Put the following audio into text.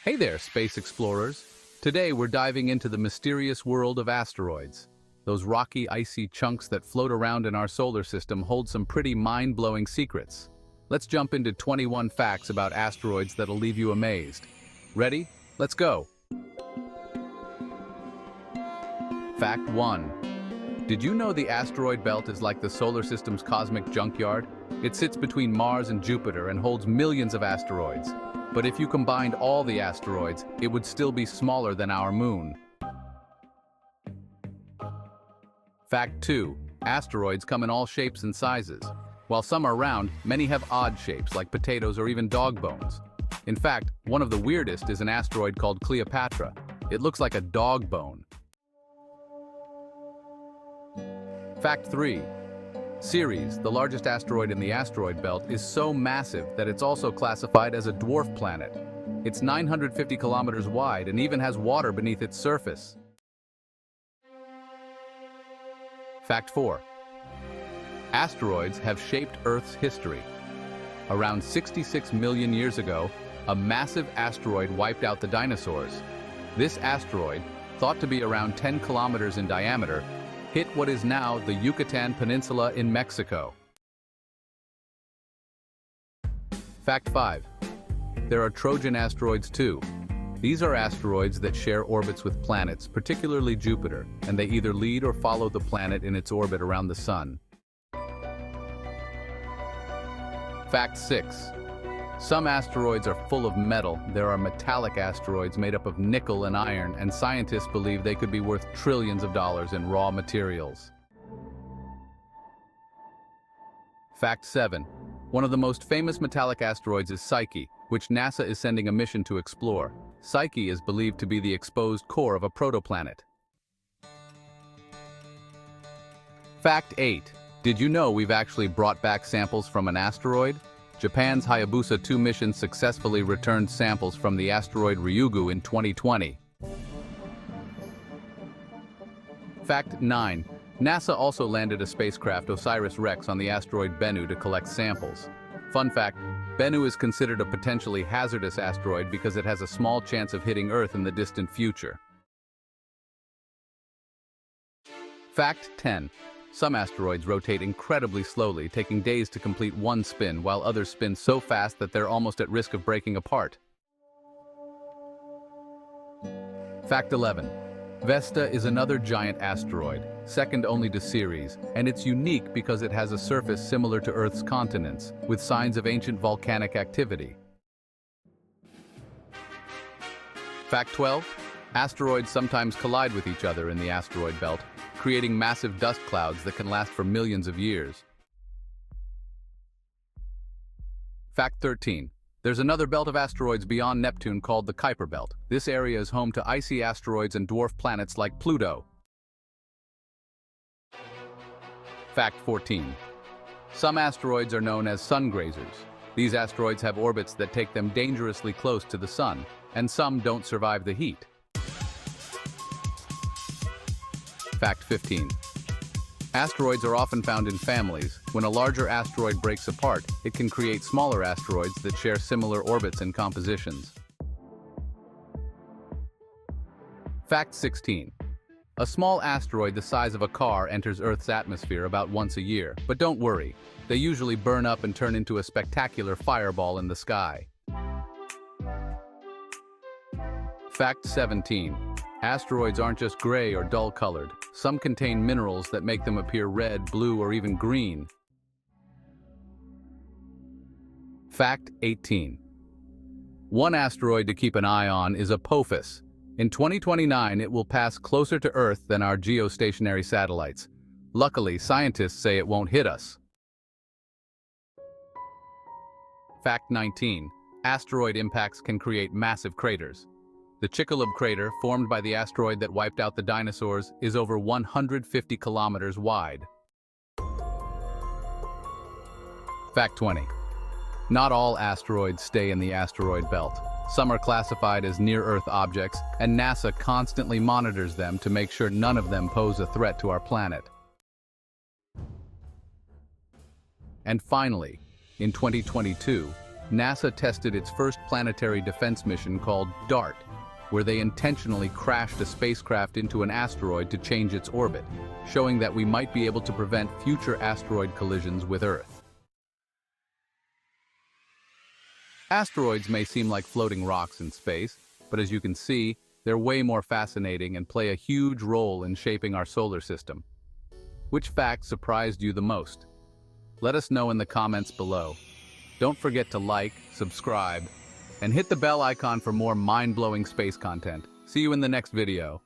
Hey there, space explorers! Today we're diving into the mysterious world of asteroids. Those rocky, icy chunks that float around in our solar system hold some pretty mind-blowing secrets. Let's jump into 21 facts about asteroids that'll leave you amazed. Ready? Let's go! Fact 1. Did you know the asteroid belt is like the solar system's cosmic junkyard? It sits between Mars and Jupiter and holds millions of asteroids. But if you combined all the asteroids, it would still be smaller than our moon. Fact 2. Asteroids come in all shapes and sizes. While some are round, many have odd shapes like potatoes or even dog bones. In fact, one of the weirdest is an asteroid called Cleopatra. It looks like a dog bone. Fact 3. Ceres, the largest asteroid in the asteroid belt, is so massive that it's also classified as a dwarf planet. It's 950 kilometers wide and even has water beneath its surface. Fact 4. Asteroids have shaped Earth's history. Around 66 million years ago, a massive asteroid wiped out the dinosaurs. This asteroid, thought to be around 10 kilometers in diameter, hit what is now the Yucatan Peninsula in Mexico. Fact 5. There are Trojan asteroids too. These are asteroids that share orbits with planets, particularly Jupiter, and they either lead or follow the planet in its orbit around the Sun. Fact 6. Some asteroids are full of metal. There are metallic asteroids made up of nickel and iron, and scientists believe they could be worth trillions of dollars in raw materials. Fact 7. One of the most famous metallic asteroids is Psyche, which NASA is sending a mission to explore. Psyche is believed to be the exposed core of a protoplanet. Fact 8. Did you know we've actually brought back samples from an asteroid? Japan's Hayabusa 2 mission successfully returned samples from the asteroid Ryugu in 2020. Fact 9. NASA also landed a spacecraft OSIRIS-REx on the asteroid Bennu to collect samples. Fun fact, Bennu is considered a potentially hazardous asteroid because it has a small chance of hitting Earth in the distant future. Fact 10. Some asteroids rotate incredibly slowly, taking days to complete one spin, while others spin so fast that they're almost at risk of breaking apart. Fact 11. Vesta is another giant asteroid, second only to Ceres, and it's unique because it has a surface similar to Earth's continents, with signs of ancient volcanic activity. Fact 12. Asteroids sometimes collide with each other in the asteroid belt, creating massive dust clouds that can last for millions of years. Fact 13. There's another belt of asteroids beyond Neptune called the Kuiper Belt. This area is home to icy asteroids and dwarf planets like Pluto. Fact 14. Some asteroids are known as sun grazers. These asteroids have orbits that take them dangerously close to the sun, and some don't survive the heat. Fact 15. Asteroids are often found in families. When a larger asteroid breaks apart, it can create smaller asteroids that share similar orbits and compositions. Fact 16. A small asteroid the size of a car enters Earth's atmosphere about once a year, but don't worry, they usually burn up and turn into a spectacular fireball in the sky. Fact 17. Asteroids aren't just gray or dull-colored. Some contain minerals that make them appear red, blue, or even green. Fact 18. One asteroid to keep an eye on is Apophis. In 2029, it will pass closer to Earth than our geostationary satellites. Luckily, scientists say it won't hit us. Fact 19. Asteroid impacts can create massive craters. The Chicxulub crater, formed by the asteroid that wiped out the dinosaurs, is over 150 kilometers wide. Fact 20. Not all asteroids stay in the asteroid belt. Some are classified as near-Earth objects, and NASA constantly monitors them to make sure none of them pose a threat to our planet. And finally, in 2022, NASA tested its first planetary defense mission called DART, where they intentionally crashed a spacecraft into an asteroid to change its orbit, showing that we might be able to prevent future asteroid collisions with Earth. Asteroids may seem like floating rocks in space, but as you can see, they're way more fascinating and play a huge role in shaping our solar system. Which fact surprised you the most? Let us know in the comments below. Don't forget to like, subscribe, and hit the bell icon for more mind-blowing space content. See you in the next video.